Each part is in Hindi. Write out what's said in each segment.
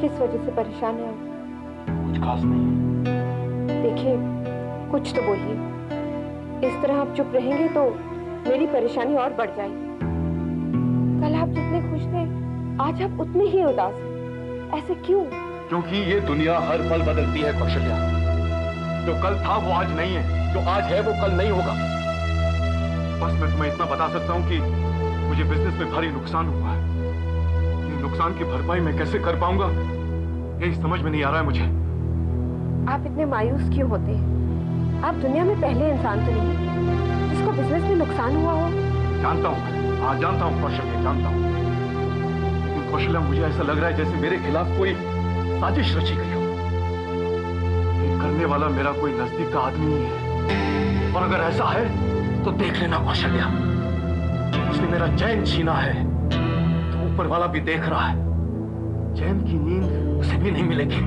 किस वजह से परेशान है? कुछ खास नहीं। देखिए, कुछ तो बोलिए। इस तरह आप चुप रहेंगे तो मेरी परेशानी और बढ़ जाएगी। कल आप जितने खुश थे, आज आप उतने ही उदास हैं। ऐसे क्यों? क्योंकि ये दुनिया हर पल बदलती है कौशल्या। जो कल था वो आज नहीं है, जो आज है वो कल नहीं होगा। बस मैं तुम्हें इतना बता सकता हूँ कि मुझे बिजनेस में भारी नुकसान हुआ है। ये नुकसान की भरपाई मैं कैसे कर पाऊंगा, यही समझ में नहीं आ रहा है मुझे। आप इतने मायूस क्यों होते हैं? आप दुनिया में पहले इंसान तो नहीं जिसको बिजनेस में नुकसान हुआ हो। जानता हूँ, हाँ जानता हूँ कौशल्या, जानता हूँ। लेकिन कौशल्या, मुझे ऐसा लग रहा है जैसे मेरे खिलाफ कोई साजिश रची गई हो। ये करने वाला मेरा कोई नजदीक का आदमी ही है। और अगर ऐसा है तो देख लेना कौशल्या, उसने मेरा चैन छीना है तो ऊपर वाला भी देख रहा है। चैन की नींद उसे भी नहीं मिलेगी।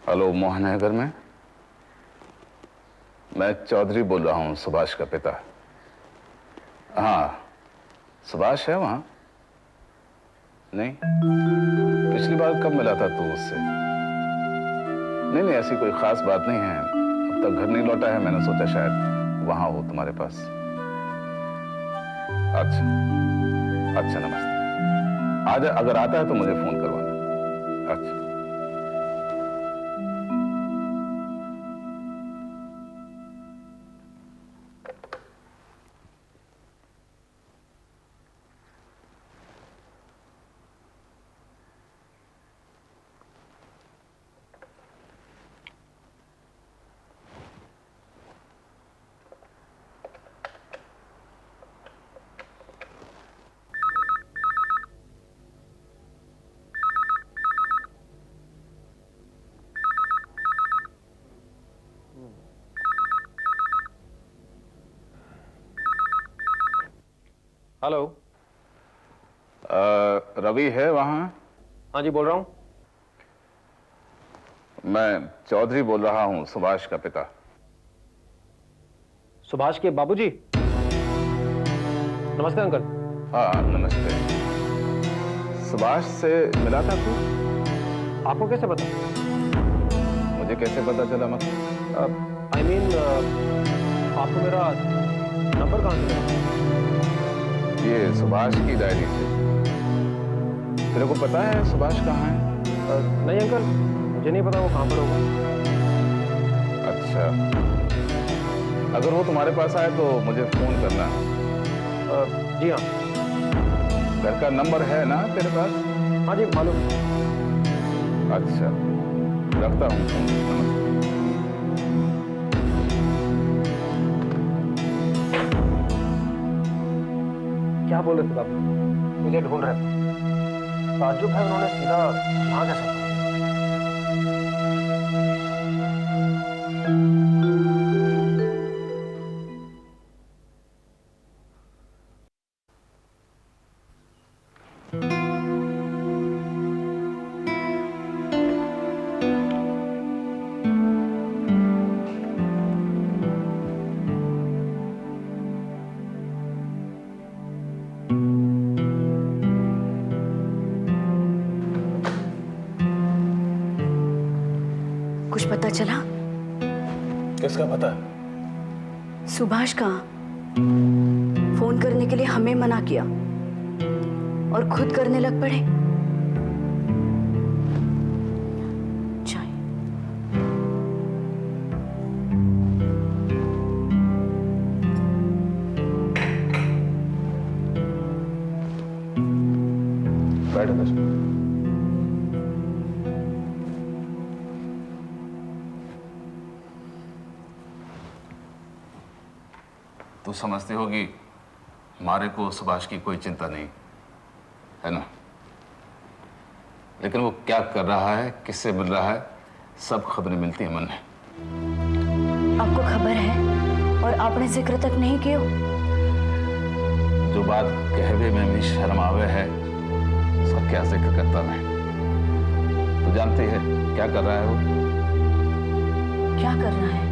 हेलो, मोहन है घर में? मैं चौधरी बोल रहा हूँ, सुभाष का पिता। हाँ, सुभाष है वहाँ? नहीं, पिछली बार कब मिला था तू उससे? नहीं नहीं, ऐसी कोई खास बात नहीं है। अब तक घर नहीं लौटा है, मैंने सोचा शायद वहाँ हो तुम्हारे पास। अच्छा अच्छा, नमस्ते। आज अगर आता है तो मुझे फोन करवाना। अच्छा। हेलो। रवि है वहाँ? हाँ जी, बोल रहा हूँ। मैं चौधरी बोल रहा हूँ, सुभाष का पिता। सुभाष के बाबूजी? नमस्ते अंकल। हाँ नमस्ते। सुभाष से मिला था तू? आपको कैसे पता? मुझे कैसे पता चला मतलब? आई मीन, आपको मेरा नंबर कहाँ से मिला? ये सुभाष की डायरी से। तेरे को पता है सुभाष कहाँ है? नहीं अंकल, मुझे नहीं पता वो कहाँ पर होगा। अच्छा, अगर वो तुम्हारे पास आए तो मुझे फोन करना। जी हाँ। घर का नंबर है ना तेरे पास? हाँ जी, मालूम। अच्छा, रखता हूँ फोन। नमस्ते। क्या बोल रहे थे आप? मुझे ढूंढ रहे थे। ताज्जुब है, उन्होंने सीधा यहाँ कैसे पहुंचा? कुछ पता चला? किसका पता? सुभाष का फोन करने के लिए हमें मना किया और खुद करने लग पड़े। चाय। बैठ बस। तू समझती होगी हमारे को सुभाष की कोई चिंता नहीं है ना, लेकिन वो क्या कर रहा है, किससे मिल रहा है, सब खबरें मिलती हैं मन। आपको खबर है और आपने जिक्र तक नहीं किया। जो बात कहवे में भी शर्म आवे है उसका क्या जिक्र करता मैं। तू जानती है क्या कर रहा है वो? क्या कर रहा है?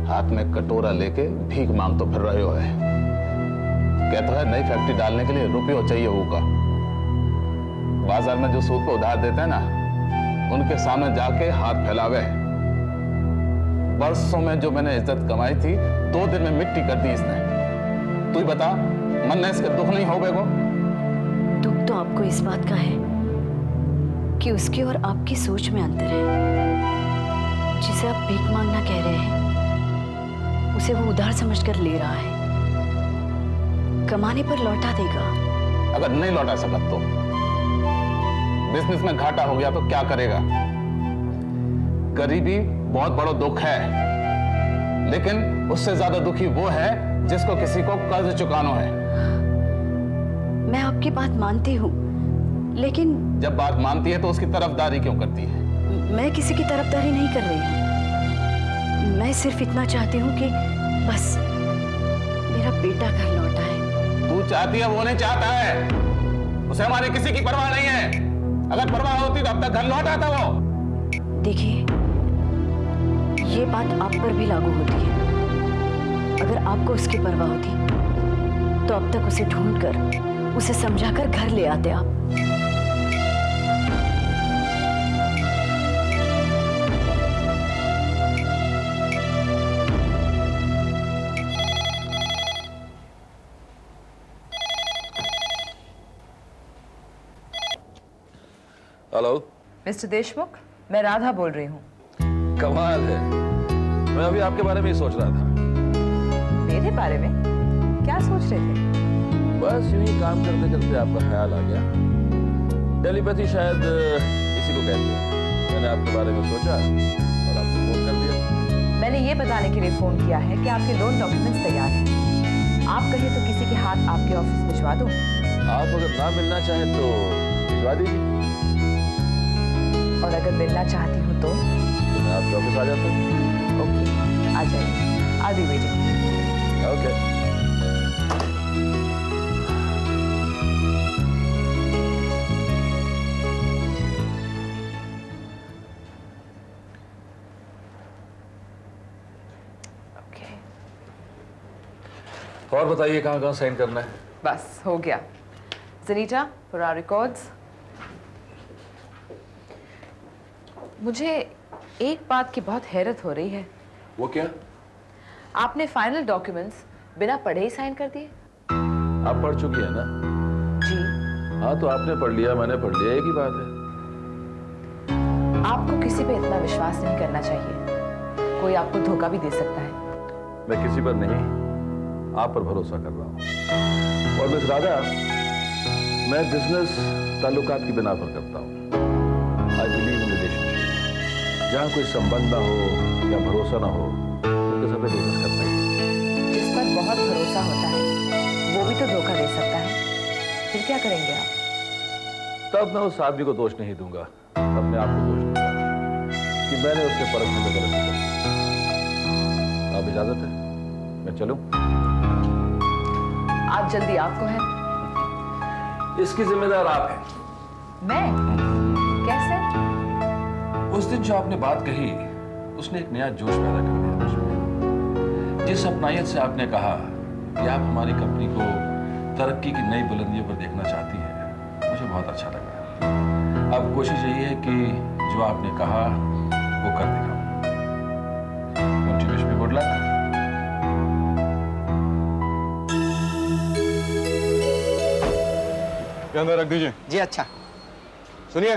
हाथ में कटोरा लेके भीख मांग तो फिर रहे हो है। कहता है नई फैक्ट्री डालने के लिए रुपये चाहिए होगा। बाजार में जो सूद पे उधार देते हैं ना, उनके सामने जाके हाथ फैलावे। बरसों में जो मैंने इज्जत कमाई थी 2 दिन में मिट्टी कर दी इसने। तू ही बता, मन ने इसके दुख नहीं हो गए को? दुख तो आपको इस बात का है कि उसकी और आपकी सोच में अंतर है। जिसे आप भीख मांगना कह रहे हैं उसे वो उधार समझकर ले रहा है। कमाने पर लौटा देगा। अगर नहीं लौटा सका तो बिजनेस में घाटा हो गया तो क्या करेगा? गरीबी बहुत बड़ा दुख है, लेकिन उससे ज्यादा दुखी वो है जिसको किसी को कर्ज चुकाना है। मैं आपकी बात मानती हूँ, लेकिन जब बात मानती है तो उसकी तरफदारी क्यों करती है? मैं किसी की तरफदारी नहीं कर रही हूँ। मैं सिर्फ इतना चाहती हूँ कि बस मेरा बेटा घर लौटा है। तू चाहती है, वो नहीं चाहता है। उसे हमारे किसी की परवाह नहीं है। अगर परवाह होती तो अब तक घर लौट आता वो। देखिए, ये बात आप पर भी लागू होती है। अगर आपको उसकी परवाह होती तो अब तक उसे ढूंढकर, उसे समझाकर घर ले आते आप। हेलो मिस्टर देशमुख, मैं राधा बोल रही हूँ। कमाल है, मैं अभी आपके बारे में ही सोच रहा था। मेरे बारे में क्या सोच रहे थे? बस यूं ही काम करते करते आपका ख्याल आ गया। टेलीपैथी शायद इसी को कहते हैं। मैंने आपके बारे में सोचा और आपको फोन कर दिया। मैंने ये बताने के लिए फोन किया है कि आपके लोन डॉक्यूमेंट्स तैयार हैं। आप कहें तो किसी के हाथ आपके ऑफिस भिजवा दूं? आप अगर ना मिलना चाहें तो भिजवा दीजिए। और अगर मिलना चाहती हूँ तो मैं आपके ऑफिस आ जाता हूँ। ओके, आ जाइए। I'll be waiting. Okay. Okay. और बताइए कहाँ साइन करना है? बस हो गया। Zanita, for our records. मुझे एक बात की बहुत हैरत हो रही है। वो क्या? आपने फाइनल डॉक्यूमेंट्स बिना पढ़े ही साइन कर दिए? आप पढ़ चुकी है ना? जी। हाँ, तो आपने पढ़ लिया, मैंने पढ़ लिया, एक ही बात है। आपको किसी पे इतना विश्वास नहीं करना चाहिए। कोई आपको धोखा भी दे सकता है। मैं किसी पर नहीं, आप पर भरोसा कर रहा हूँ। और मिस राधा, मैं बिजनेस ताल्लुकात की बिना पर करता हूँ। I believe in relationship. जहाँ कोई संबंध ना हो या भरोसा ना हो, उसके साथ बिजनेस करना ही। जिस पर बहुत भरोसा होता है वो भी तो धोखा दे सकता है। फिर क्या करेंगे आप? तब मैं उस आदमी को दोष नहीं दूंगा, अपने आप को दोष दूंगा कि मैंने उससे परखने में गलती की। आप इजाजत है, मैं चलूं? आप जल्दी आपको है? इसकी जिम्मेदार आप हैं। मैं? कैसे? उस दिन जो आपने बात कही, उसने एक नया जोश पैदा कर दिया मुझमें। जिस अपनायत से आपने कहा कि आप हमारी कंपनी को तरक्की की नई बुलंदियों पर देखना चाहती हैं, मुझे बहुत अच्छा लगा। अब कोशिश यही है कि जो आपने कहा वो कर दिखाऊं। मोटिवेशन में गुड लक। अंदर रख दीजिए। जी अच्छा। सुनिए,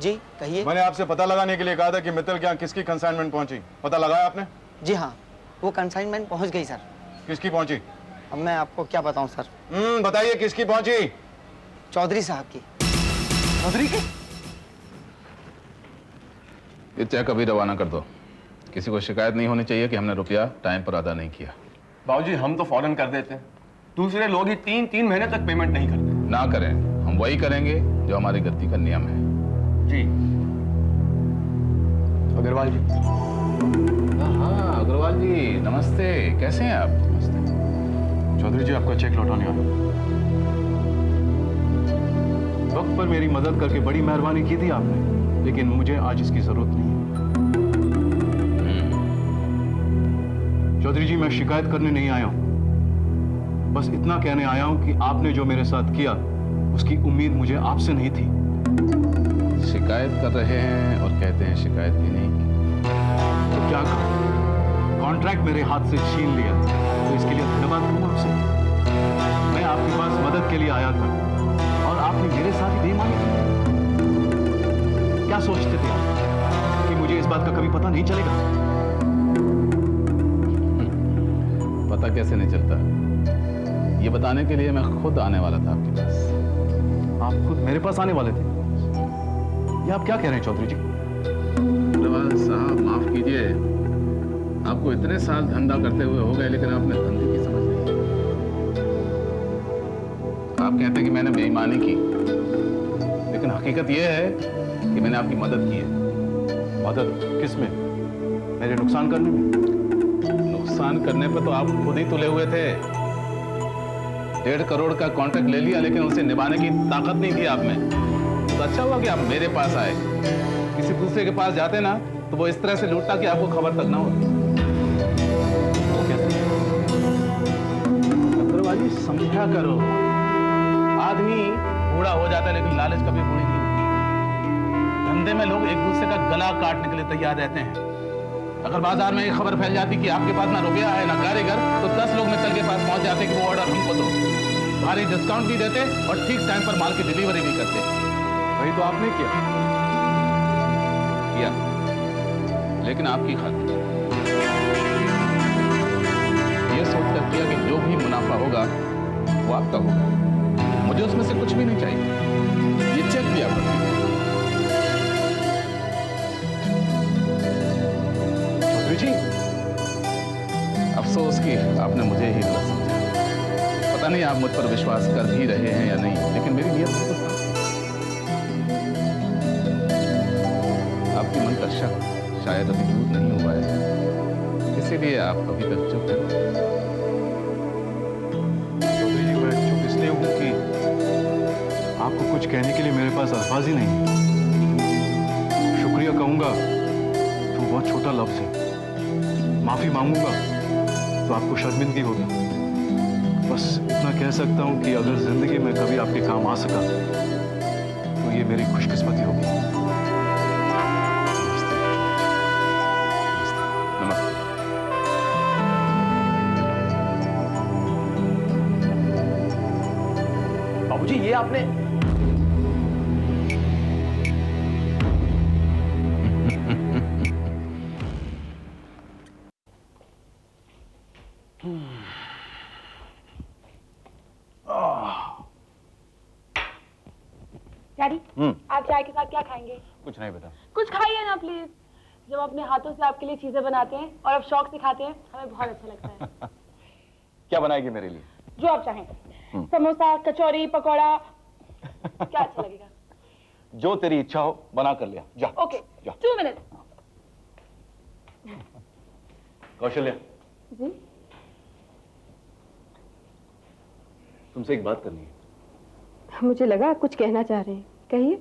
जी कहिए। मैंने आपसे पता लगाने के लिए कहा था कि मित्तल के यहाँ किसकी कंसाइनमेंट पहुंची। पता लगाया आपने? जी हाँ, वो कंसाइनमेंट पहुंच गई सर। किसकी पहुंची? अब मैं आपको क्या बताऊं सर। बताइए किसकी पहुंची? चौधरी साहब की। चौधरी की? ये चेक अभी रवाना कर दो। किसी को शिकायत नहीं होनी चाहिए कि हमने रुपया टाइम पर अदा नहीं किया। बाबूजी, हम तो फौरन कर देते हैं। दूसरे लोग ही 3-3 महीने तक पेमेंट नहीं करते। ना करें, हम वही करेंगे जो हमारी गद्दी का नियम है। जी। अग्रवाल जी। हाँ अग्रवाल जी नमस्ते, कैसे हैं आप? नमस्ते। चौधरी जी आपका चेक लौटाने आया। वक्त पर मेरी मदद करके बड़ी मेहरबानी की थी आपने, लेकिन मुझे आज इसकी जरूरत नहीं है। चौधरी जी मैं शिकायत करने नहीं आया हूं, बस इतना कहने आया हूं कि आपने जो मेरे साथ किया उसकी उम्मीद मुझे आपसे नहीं थी। शिकायत कर रहे हैं और कहते हैं शिकायत भी नहीं की। तो क्या करूं? कॉन्ट्रैक्ट मेरे हाथ से छीन लिया, तो इसके लिए धन्यवाद दूंगा आपसे। मैं आपके पास मदद के लिए आया था और आपने मेरे साथ ही बेईमानी की। क्या सोचते थे आप कि मुझे इस बात का कभी पता नहीं चलेगा? पता कैसे नहीं चलता? ये बताने के लिए मैं खुद आने वाला था आपके पास। आप खुद मेरे पास आने वाले थे? ये आप क्या कह रहे हैं चौधरी जी? अग्रवाल साहब माफ कीजिए, आपको इतने साल धंधा करते हुए हो गए लेकिन आपने धंधे की समझ नहीं। आप कहते हैं कि मैंने बेईमानी की, लेकिन हकीकत यह है कि मैंने आपकी मदद की है। मदद किस में? मेरे नुकसान करने में? नुकसान करने पर तो आप खुद ही तुले हुए थे। 1.5 करोड़ का कॉन्ट्रैक्ट ले लिया लेकिन उसे निभाने की ताकत नहीं थी आप में। तो अच्छा हुआ कि आप मेरे पास आए। किसी दूसरे के पास जाते ना तो वो इस तरह से लूटता कि आपको खबर तक ना होती। अग्रवाल जी समझा करो, आदमी बूढ़ा हो जाता है लेकिन लालच कभी बूढ़ी नहीं होती। धंधे में लोग एक दूसरे का गला काटने के लिए तैयार रहते हैं। अगर बाजार में ये खबर फैल जाती कि आपके पास ना रुपया है ना कारीगर, तो 10 लोग मित्तल के पास पहुंच जाते कि वो ऑर्डर हमको दो। भारी डिस्काउंट भी देते और ठीक टाइम पर माल की डिलीवरी भी करते। वही तो आपने किया, लेकिन आपकी खातिर। ये सोचकर किया कि जो भी मुनाफा होगा वो आपका होगा, मुझे उसमें से कुछ भी नहीं चाहिए। ये चेक भी आप रखिए। चौधरी जी अफसोस कि आपने मुझे ही गलत समझा। पता नहीं आप मुझ पर विश्वास कर भी रहे हैं या नहीं, लेकिन मेरी नीयत बिल्कुल साफ है। आपके मन का शक शायद अभी दूर नहीं हुआ है, इसीलिए आप अभी तक चुप हैं। चौधरी जी मैं चुप इसलिए हूं कि आपको कुछ कहने के लिए मेरे पास अल्फाज ही नहीं है। शुक्रिया कहूंगा तो बहुत छोटा लफ्ज है, माफी मांगूंगा तो आपको शर्मिंदगी होगी। बस इतना कह सकता हूं कि अगर जिंदगी में कभी आपके काम आ सका तो ये मेरी खुशकिस्मती होगी। नमस्ते। बाबूजी ये आपने डैडी आप चाय के साथ क्या खाएंगे? कुछ नहीं बेटा। कुछ खाइए ना प्लीज। जब अपने हाथों से आपके लिए चीजें बनाते हैं और अब शौक से खाते हैं, हमें बहुत अच्छा लगता है। क्या बनाएगी मेरे लिए? जो आप चाहें, समोसा, कचौरी, पकौड़ा, क्या अच्छा लगेगा? जो तेरी इच्छा हो बना कर लिया। जा। ओके, जा। 2 मिनट। कौशल्या जी तुमसे एक बात करनी है। मुझे लगा आप कुछ कहना चाह रहे हैं, कहिए।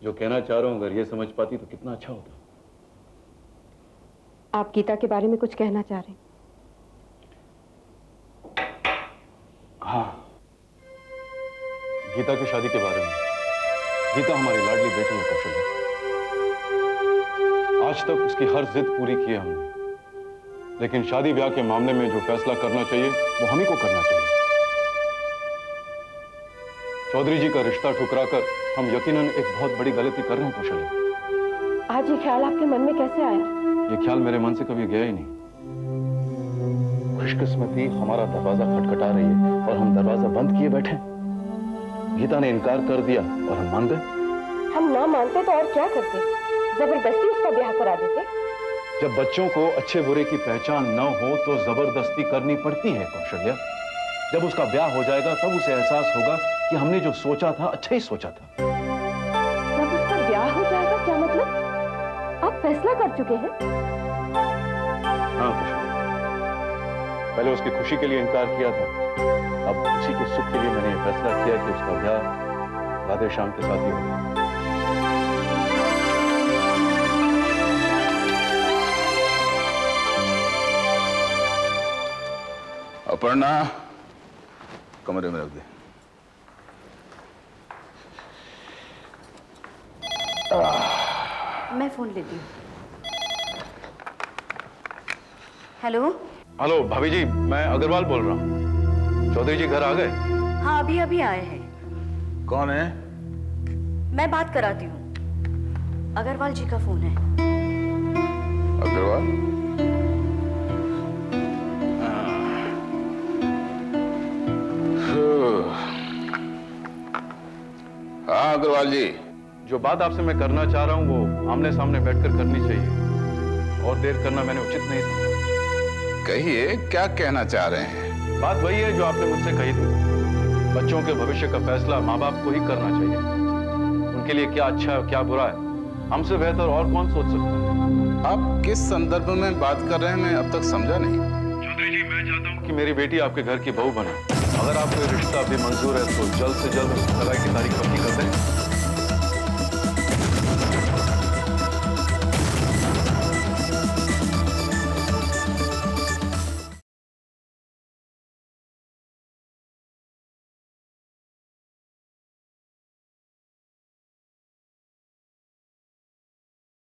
जो कहना चाह रहा हूं अगर ये समझ पाती तो कितना अच्छा होता। आप गीता के बारे में कुछ कहना चाह रहे हैं? हाँ, गीता की शादी के बारे में। गीता हमारी लाडली बेटी है कौशल्या। आज तक उसकी हर जिद पूरी की है हमने, लेकिन शादी ब्याह के मामले में जो फैसला करना चाहिए वो हम ही को करना चाहिए। चौधरी जी का रिश्ता ठुकराकर हम यकीनन एक बहुत बड़ी गलती कर रहे हैं कौशल्या। आज ये ख्याल आपके मन में कैसे आया? ये ख्याल मेरे मन से कभी गया ही नहीं। खुशकिस्मती हमारा दरवाजा खटखटा रही है और हम दरवाजा बंद किए बैठे। गीता ने इनकार कर दिया और हम मान गए। हम ना मानते तो और क्या करते? जबरदस्ती उसका ब्याह करा देते। जब बच्चों को अच्छे बुरे की पहचान न हो तो जबरदस्ती करनी पड़ती है कौशल्या। जब उसका ब्याह हो जाएगा तब उसे एहसास होगा कि हमने जो सोचा था अच्छा ही सोचा था। जब उसका ब्याह हो जाएगा क्या मतलब? आप फैसला कर चुके हैं? हाँ खुशी, पहले उसकी खुशी के लिए इनकार किया था, अब खुशी के सुख के लिए मैंने ये फैसला किया कि उसका ब्याह राधे श्याम के साथ ही होगा। अपर्णा, कमरे में रख दे। मैं फोन लेती हूँ। हेलो। हेलो भाभी जी, मैं अग्रवाल बोल रहा हूँ। चौधरी जी घर आ गए? हाँ, अभी अभी आए हैं। कौन है? मैं बात कराती हूँ। अग्रवाल जी का फोन है। अग्रवाल? हाँ अग्रवाल जी। जो बात आपसे मैं करना चाह रहा हूँ वो आमने सामने बैठकर करनी चाहिए, और देर करना मैंने उचित नहीं समझा। कहिए, क्या कहना चाह रहे हैं? बात वही है जो आपने मुझसे कही थी। बच्चों के भविष्य का फैसला माँ बाप को ही करना चाहिए। उनके लिए क्या अच्छा है क्या बुरा है, हमसे बेहतर और कौन सोच सकता है। आप किस संदर्भ में बात कर रहे हैं, मैं अब तक समझा नहीं। चौधरी जी, मैं चाहता हूँ कि मेरी बेटी आपके घर की बहू बने। अगर आपको ये रिश्ता अभी मंजूर है तो जल्द से जल्द उसकी सगाई की तारीख पक्की कर दें।